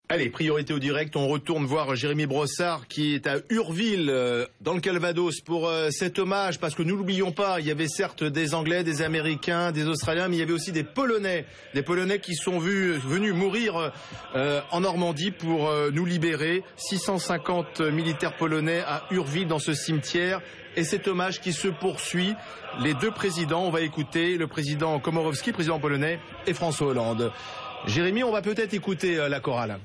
Allez, priorité au direct, on retourne voir Jérémy Brossard qui est à Urville, dans le Calvados, pour cet hommage, parce que nous l'oublions pas, il y avait certes des Anglais, des Américains, des Australiens, mais il y avait aussi des Polonais qui sont venus mourir en Normandie pour nous libérer. 650 militaires polonais à Urville dans ce cimetière, et cet hommage qui se poursuit. Les deux présidents, on va écouter le président Komorowski, président polonais, et François Hollande. Jérémy, on va peut-être écouter la chorale.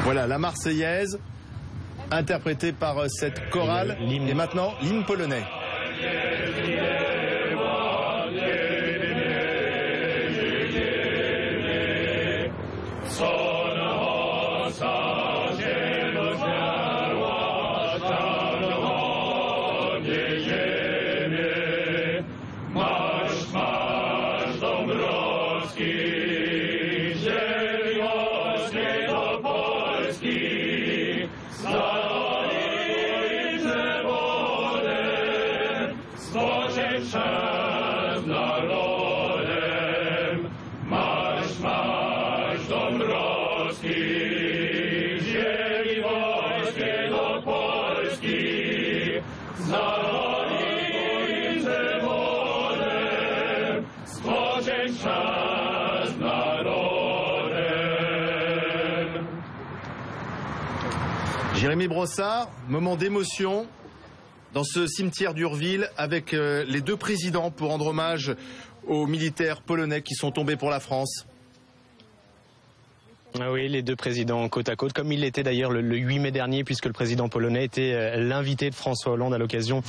Voilà la Marseillaise, interprétée par cette chorale, et maintenant l'hymne polonais. Jérémy Brossard, moment d'émotion dans ce cimetière d'Urville avec les deux présidents pour rendre hommage aux militaires polonais qui sont tombés pour la France. Ah oui, les deux présidents côte à côte, comme il l'était d'ailleurs le 8 mai dernier, puisque le président polonais était l'invité de François Hollande à l'occasion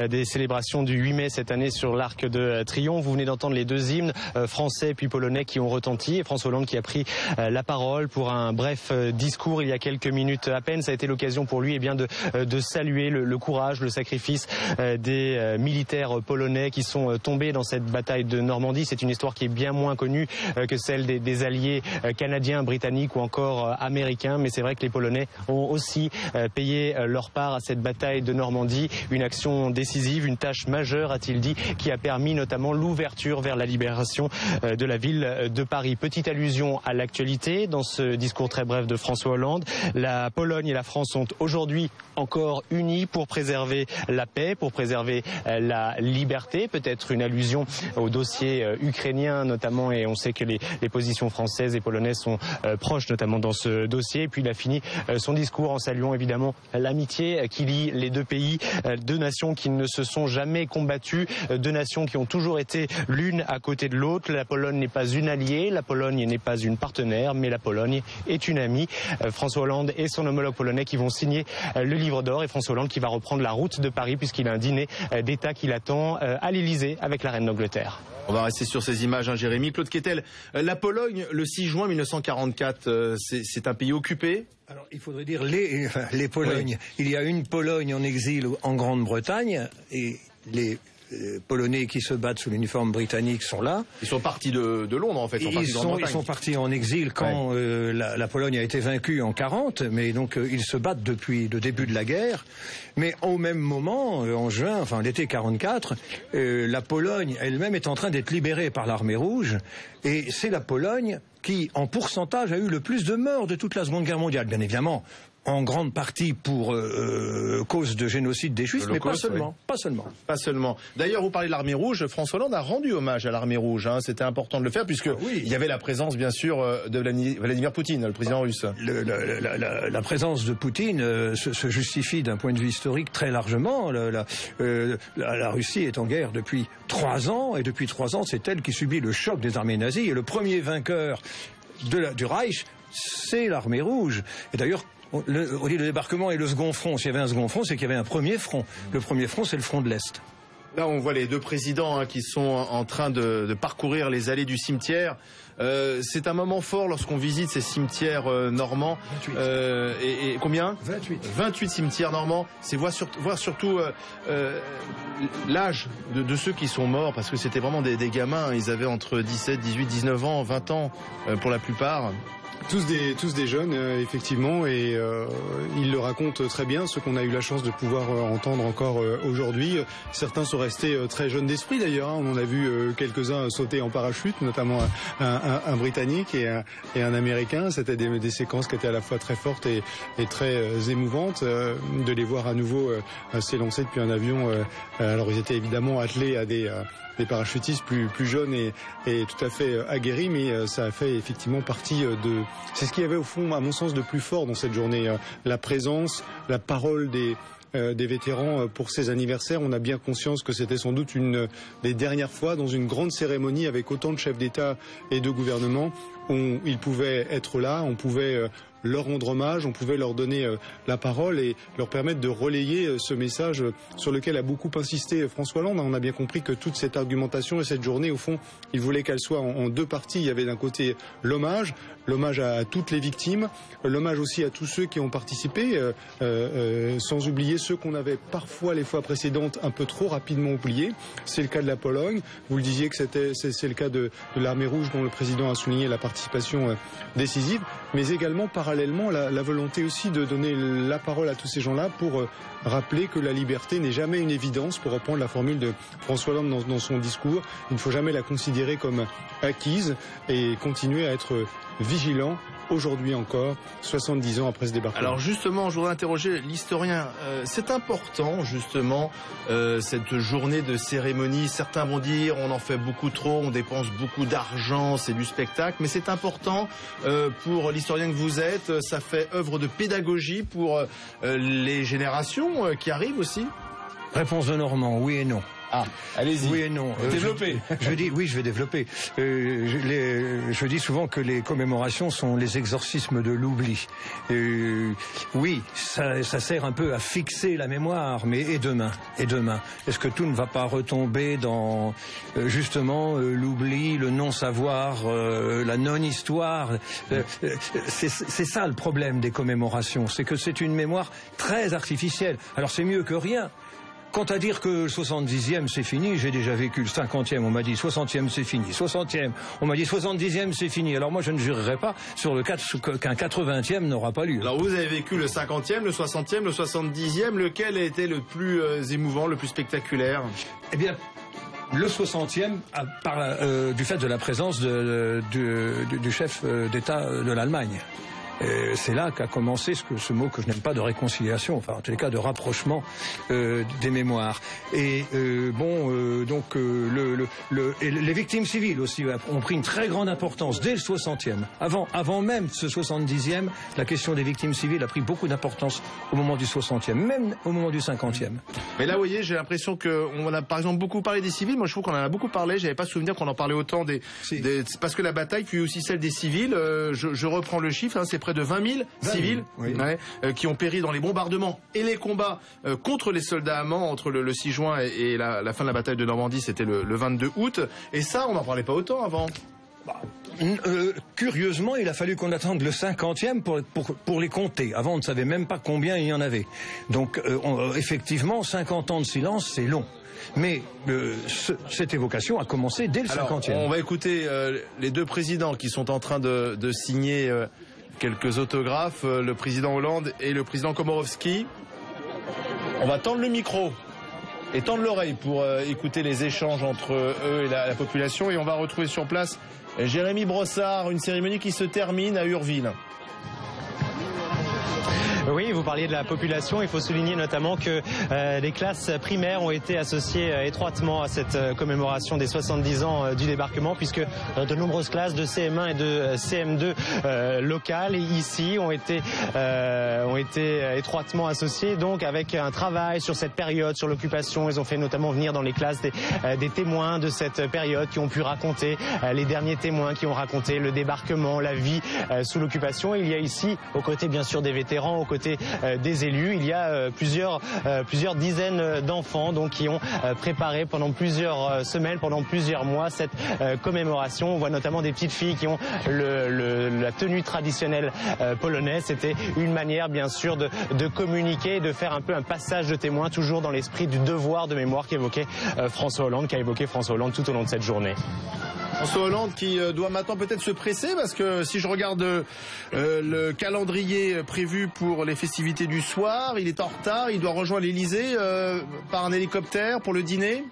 des célébrations du 8 mai cette année sur l'Arc de Triomphe. Vous venez d'entendre les deux hymnes, français puis polonais, qui ont retenti, et François Hollande qui a pris la parole pour un bref discours il y a quelques minutes à peine. Ça a été l'occasion pour lui de saluer le courage, le sacrifice des militaires polonais qui sont tombés dans cette bataille de Normandie. C'est une histoire qui est bien moins connue que celle des alliés canadiens, britanniques ou encore américains, mais c'est vrai que les Polonais ont aussi payé leur part à cette bataille de Normandie, une action décisive, une tâche majeure, a-t-il dit, qui a permis notamment l'ouverture vers la libération de la ville de Paris. Petite allusion à l'actualité dans ce discours très bref de François Hollande. La Pologne et la France sont aujourd'hui encore unies pour préserver la paix, pour préserver la liberté, peut-être une allusion au dossier ukrainien notamment, et on sait que les positions françaises et polonaises sont proche notamment dans ce dossier. Et puis il a fini son discours en saluant évidemment l'amitié qui lie les deux pays, deux nations qui ne se sont jamais combattues, deux nations qui ont toujours été l'une à côté de l'autre. La Pologne n'est pas une alliée, la Pologne n'est pas une partenaire, mais la Pologne est une amie. François Hollande et son homologue polonais qui vont signer le livre d'or, et François Hollande qui va reprendre la route de Paris puisqu'il a un dîner d'État qui l'attend à l'Élysée avec la reine d'Angleterre. On va rester sur ces images, hein, Jérémy. Claude Quetel, la Pologne, le 6 juin 1944, c'est un pays occupé? Alors, il faudrait dire les Polognes. Oui. Il y a une Pologne en exil en Grande-Bretagne, et les Polonais qui se battent sous l'uniforme britannique sont là. Ils sont partis de Londres, en fait. Ils sont partis en exil quand la Pologne a été vaincue en 40, mais donc ils se battent depuis le début de la guerre. Mais au même moment, en juin, enfin l'été 44, la Pologne elle-même est en train d'être libérée par l'armée rouge, et c'est la Pologne qui, en pourcentage, a eu le plus de morts de toute la Seconde Guerre mondiale. Bien évidemment, en grande partie pour cause de génocide des Juifs, mais pas seulement. Oui. Pas seulement. D'ailleurs, vous parlez de l'armée rouge. François Hollande a rendu hommage à l'armée rouge. Hein. C'était important de le faire puisque il y avait la présence, bien sûr, de Vladimir Poutine, le président russe. La présence de Poutine se justifie d'un point de vue historique très largement. La Russie est en guerre depuis 3 ans, et depuis 3 ans, c'est elle qui subit le choc des armées nazies. Et le premier vainqueur du Reich, c'est l'armée rouge. Et d'ailleurs, on dit le débarquement et le second front. S'il y avait un second front, c'est qu'il y avait un premier front. Le premier front, c'est le front de l'Est. Là, on voit les deux présidents qui sont en train de parcourir les allées du cimetière. C'est un moment fort lorsqu'on visite ces cimetières normands. 28. Et combien ? 28 cimetières normands. C'est voir surtout l'âge de ceux qui sont morts, parce que c'était vraiment des gamins. Ils avaient entre 17, 18, 19 ans, 20 ans pour la plupart. Tous des jeunes, effectivement, et ils le racontent très bien, ceux qu'on a eu la chance de pouvoir entendre encore aujourd'hui. Certains sont restés très jeunes d'esprit d'ailleurs, hein. On en a vu quelques-uns sauter en parachute, notamment un Britannique et un Américain. C'était des séquences qui étaient à la fois très fortes et très émouvantes, de les voir à nouveau s'élancer depuis un avion. Alors ils étaient évidemment attelés à des parachutistes plus jeunes et tout à fait aguerris, mais ça a fait effectivement partie de... C'est ce qu'il y avait au fond, à mon sens, de plus fort dans cette journée. La présence, la parole des vétérans pour ces anniversaires. On a bien conscience que c'était sans doute une des dernières fois dans une grande cérémonie avec autant de chefs d'État et de gouvernement où ils pouvaient être là, on pouvait leur rendre hommage, on pouvait leur donner la parole et leur permettre de relayer ce message sur lequel a beaucoup insisté François Hollande. On a bien compris que toute cette argumentation et cette journée, au fond, il voulait qu'elle soit en deux parties. Il y avait d'un côté l'hommage à toutes les victimes, l'hommage aussi à tous ceux qui ont participé, sans oublier ceux qu'on avait parfois les fois précédentes un peu trop rapidement oubliés. C'est le cas de la Pologne. Vous le disiez que c'est le cas de l'Armée Rouge dont le président a souligné la participation décisive, mais également parallèlement la volonté aussi de donner la parole à tous ces gens-là pour rappeler que la liberté n'est jamais une évidence, pour reprendre la formule de François Hollande dans son discours. Il ne faut jamais la considérer comme acquise et continuer à être vigilant. Aujourd'hui encore, 70 ans après ce débarquement. Alors justement, je voudrais interroger l'historien. C'est important justement cette journée de cérémonie. Certains vont dire on en fait beaucoup trop, on dépense beaucoup d'argent, c'est du spectacle. Mais c'est important pour l'historien que vous êtes. Ça fait œuvre de pédagogie pour les générations qui arrivent aussi. Réponse de Normand, oui et non. Ah, allez-y. Oui et non. Développez. Je vais développer. Je dis souvent que les commémorations sont les exorcismes de l'oubli. Oui, ça sert un peu à fixer la mémoire, mais et demain? Est-ce que tout ne va pas retomber dans justement l'oubli, le non-savoir, la non-histoire? C'est ça le problème des commémorations, c'est que c'est une mémoire très artificielle. Alors c'est mieux que rien. Quant à dire que le 70e c'est fini, j'ai déjà vécu le 50e, on m'a dit 60e c'est fini, 60e, on m'a dit 70e c'est fini. Alors moi je ne jurerai pas sur le qu'un 80e n'aura pas lieu. Alors vous avez vécu le 50e, le 60e, le 70e, lequel a été le plus émouvant, le plus spectaculaire? Eh bien, le 60e, du fait de la présence du chef d'État de l'Allemagne. C'est là qu'a commencé ce mot que je n'aime pas de réconciliation, enfin en tous les cas de rapprochement des mémoires. Et donc les victimes civiles aussi ont pris une très grande importance dès le 60e. Avant même ce 70e, la question des victimes civiles a pris beaucoup d'importance au moment du 60e, même au moment du 50e. Mais là, vous voyez, j'ai l'impression qu'on a par exemple beaucoup parlé des civils. Moi, je trouve qu'on en a beaucoup parlé. J'avais pas souvenir qu'on en parlait autant parce que la bataille fut aussi celle des civils. Je reprends le chiffre, hein, c'est près de 20 000 civils qui ont péri dans les bombardements et les combats contre les soldats allemands entre le 6 juin et la fin de la bataille de Normandie, c'était le 22 août. Et ça, on n'en parlait pas autant avant. Curieusement, il a fallu qu'on attende le 50e pour les compter. Avant, on ne savait même pas combien il y en avait. Donc, effectivement, 50 ans de silence, c'est long. Mais cette évocation a commencé dès le 50e. On va écouter les deux présidents qui sont en train de signer quelques autographes, le président Hollande et le président Komorowski. On va tendre le micro et tendre l'oreille pour écouter les échanges entre eux et la population. Et on va retrouver sur place Jérémy Brossard, une cérémonie qui se termine à Urville. Oui, vous parliez de la population. Il faut souligner notamment que les classes primaires ont été associées étroitement à cette commémoration des 70 ans du débarquement, puisque de nombreuses classes de CM1 et de CM2 locales ici ont été étroitement associées, donc avec un travail sur cette période, sur l'occupation. Ils ont fait notamment venir dans les classes des témoins de cette période qui ont pu raconter, les derniers témoins qui ont raconté le débarquement, la vie sous l'occupation. Il y a ici, aux côtés bien sûr des vétérans, aux côté des élus. Il y a plusieurs dizaines d'enfants donc qui ont préparé pendant plusieurs semaines, pendant plusieurs mois cette commémoration. On voit notamment des petites filles qui ont la tenue traditionnelle polonaise. C'était une manière bien sûr de communiquer, de faire un peu un passage de témoin, toujours dans l'esprit du devoir de mémoire qu'évoquait François Hollande, qu'a évoqué François Hollande tout au long de cette journée. François Hollande qui doit maintenant peut-être se presser, parce que si je regarde le calendrier prévu pour les festivités du soir, il est en retard, il doit rejoindre l'Élysée par un hélicoptère pour le dîner.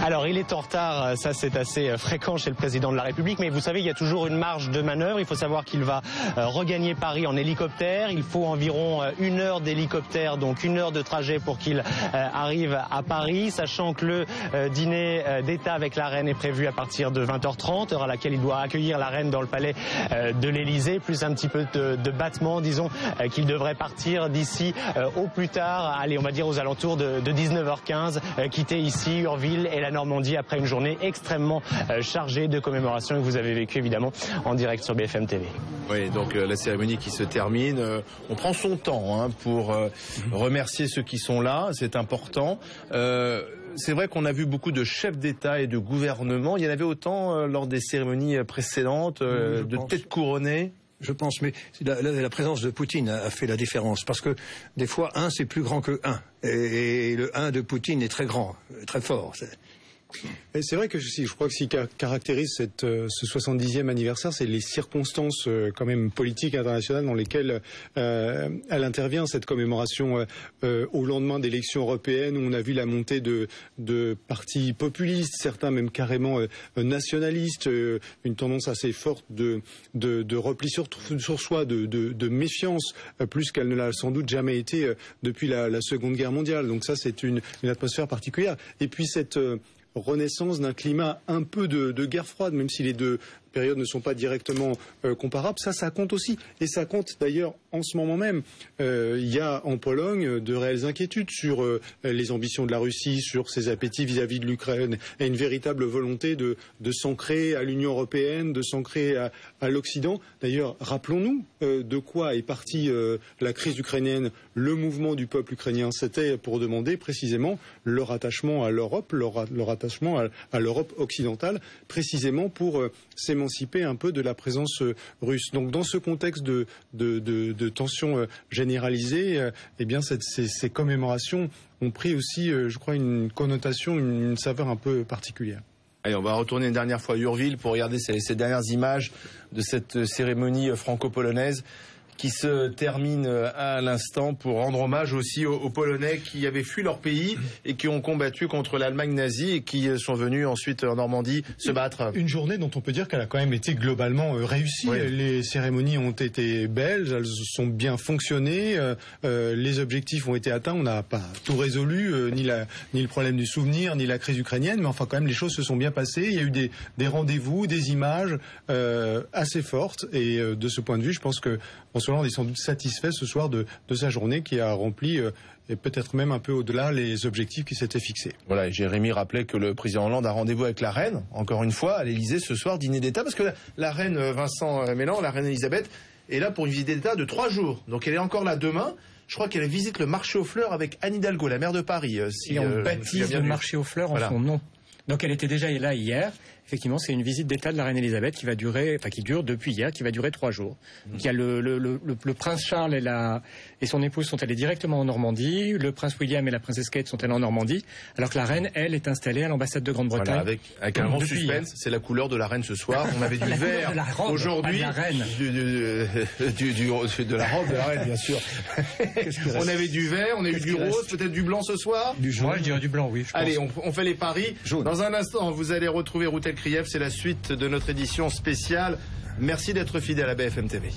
Alors il est en retard, ça c'est assez fréquent chez le président de la République, mais vous savez il y a toujours une marge de manœuvre. Il faut savoir qu'il va regagner Paris en hélicoptère. Il faut environ 1 heure d'hélicoptère, donc 1 heure de trajet pour qu'il arrive à Paris, sachant que le dîner d'État avec la reine est prévu à partir de 20h30, heure à laquelle il doit accueillir la reine dans le palais de l'Élysée, plus un petit peu de battement. Disons qu'il devrait partir d'ici au plus tard, allez on va dire aux alentours de 19h15, quitter ici Urville et la Normandie après une journée extrêmement chargée de commémoration que vous avez vécue évidemment en direct sur BFM TV. Oui, donc la cérémonie qui se termine, on prend son temps pour remercier ceux qui sont là, c'est important. C'est vrai qu'on a vu beaucoup de chefs d'État et de gouvernement, il y en avait autant lors des cérémonies précédentes, de têtes couronnées. Je pense, mais la présence de Poutine a fait la différence, parce que des fois, un c'est plus grand que un, et le un de Poutine est très grand, très fort. Et c'est vrai que je crois que ce qui caractérise ce 70e anniversaire, c'est les circonstances quand même politiques internationales dans lesquelles elle intervient, cette commémoration au lendemain d'élections européennes où on a vu la montée de partis populistes, certains même carrément nationalistes, une tendance assez forte de repli sur soi, de méfiance, plus qu'elle ne l'a sans doute jamais été depuis la Seconde Guerre mondiale. Donc ça, c'est une atmosphère particulière. Et puis cette renaissance d'un climat un peu de guerre froide, même si les deux périodes ne sont pas directement comparables, ça compte aussi. Et ça compte d'ailleurs en ce moment même. Il y a en Pologne de réelles inquiétudes sur les ambitions de la Russie, sur ses appétits vis-à-vis de l'Ukraine, et une véritable volonté de s'ancrer à l'Union européenne, de s'ancrer à l'Occident. D'ailleurs, rappelons-nous de quoi est partie la crise ukrainienne. Le mouvement du peuple ukrainien, c'était pour demander précisément leur attachement à l'Europe, leur attachement à l'Europe occidentale, précisément pour s'émanciper un peu de la présence russe. Donc dans ce contexte de tension généralisée, eh bien ces commémorations ont pris aussi, je crois, une connotation, une saveur un peu particulière. Allez, on va retourner une dernière fois à Urville pour regarder ces dernières images de cette cérémonie franco-polonaise qui se termine à l'instant pour rendre hommage aussi aux Polonais qui avaient fui leur pays et qui ont combattu contre l'Allemagne nazie et qui sont venus ensuite en Normandie se battre. Une journée dont on peut dire qu'elle a quand même été globalement réussie. Oui. Les cérémonies ont été belles, elles sont bien fonctionné, les objectifs ont été atteints. On n'a pas tout résolu, ni le problème du souvenir, ni la crise ukrainienne, mais enfin quand même les choses se sont bien passées. Il y a eu des rendez-vous, des images assez fortes et de ce point de vue, je pense que François Hollande est sans doute satisfait ce soir de sa journée qui a rempli et peut-être même un peu au-delà les objectifs qui s'étaient fixés. Voilà, et Jérémy rappelait que le président Hollande a rendez-vous avec la reine, encore une fois, à l'Élysée ce soir, dîner d'État, parce que la reine Vincent Mélan, la reine Elisabeth, est là pour une visite d'État de 3 jours. Donc elle est encore là demain. Je crois qu'elle visite le marché aux fleurs avec Anne Hidalgo, la maire de Paris. Et on baptise le marché aux fleurs en son nom. Donc elle était déjà là hier. Effectivement, c'est une visite d'État de la reine Elisabeth qui dure depuis hier, qui va durer 3 jours. Donc, il y a le prince Charles et son épouse sont allés directement en Normandie. Le prince William et la princesse Kate sont allés en Normandie, alors que la reine, elle, est installée à l'ambassade de Grande-Bretagne. Voilà, avec un grand suspense, c'est la couleur de la reine ce soir. On avait du vert aujourd'hui, de la robe de la reine, bien sûr. On avait du vert, on a eu du rose, peut-être du blanc ce soir. Du jaune. Moi, je dirais du blanc, oui. Allez, on fait les paris. Jaune. Dans un instant, vous allez retrouver Routel Krief, c'est la suite de notre édition spéciale. Merci d'être fidèle à BFM TV.